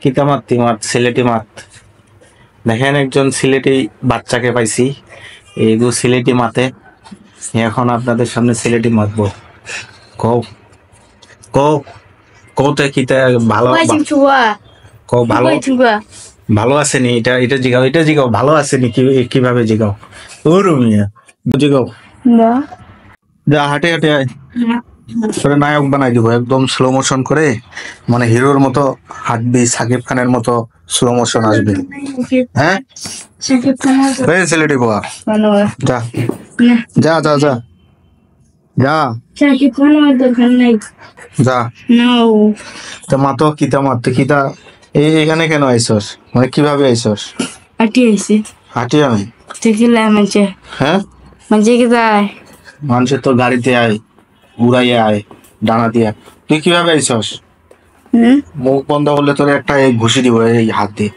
কিতা মারতি মাত সিলেটি মাত দেখেন একজন সিলেটি বাচ্চাকে পাইছি এইগু সিলেটি মাতে এখন আপনাদের সামনে সিলেটি মাতবো কও কও কওতে কিতা ভালো কও ভালো ভালো আসেনি এটা এটা জিগাও ভালো আসেনি কিভাবে জিগাও ও রুমিয়া জিগাও যা হাঁটে হাঁটে আয় তোরে নায়ক বানাই দিব একদম স্লো মোশন করে মানে হিরোর মতো হাঁটবি সাকিব খানের মতো স্লো মোশন আসবে হ্যাঁ এই ছেলেটি বাবা যা যা যা যা যা যা তা মাতো কিতা মারতে কিতা এখানে কেন আইসস মানে কিভাবে আইসস হাঁটি আমি হ্যাঁ মানুষের তো গাড়িতে আয় উড়াইয়া আয় ডানা দিয়া তুই কিভাবে আইসস মুখ বন্ধ করলে তোর একটা ঘুষি দিব এই হাত দিয়ে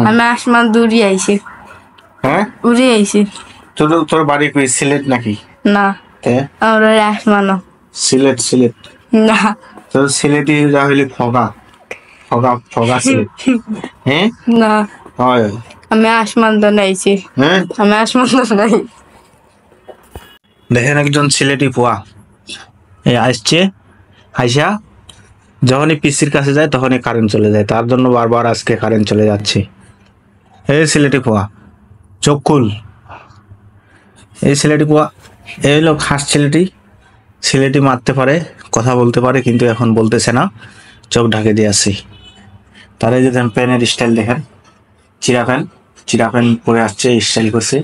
আমি আসমান দূরে আইছি হ্যাঁ উড়ে আইছি তোর বাড়ি কই সিলেট নাকি না আমরা আসমানো সিলেট সিলেট না তোর সিলেটি যা হইলে ফগা ফগা ফগা সিলেট হ্যাঁ না হয় আমি আসমান তো নাইছি হ্যাঁ আমি আসমান তো নাই দেখেন একজন সিলেটি পোয়া এই আসছে আইসা যখনই পিসির কাছে যায় তখনই কারেন্ট চলে যায় তার জন্য বারবার আজকে কারেন্ট চলে যাচ্ছে এই সিলেটি পোয়া চোখ খুল এই সিলেটি পোয়া এই হলো খাস সিলেটি মারতে পারে কথা বলতে পারে কিন্তু এখন বলতেছে না চোখ ঢাকে দিয়ে আসি তার এই যে প্যানের স্টাইল দেখেন চিরা প্যান পরে আসছে স্টাইল করছে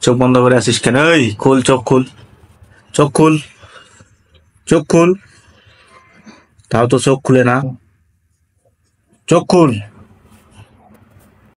চোখ বন্ধ করে আসিস কেন এই খুল চোখ খুল চোখ খুল চোখ খুল তাও তো চোখ খুলে না চোখ খুল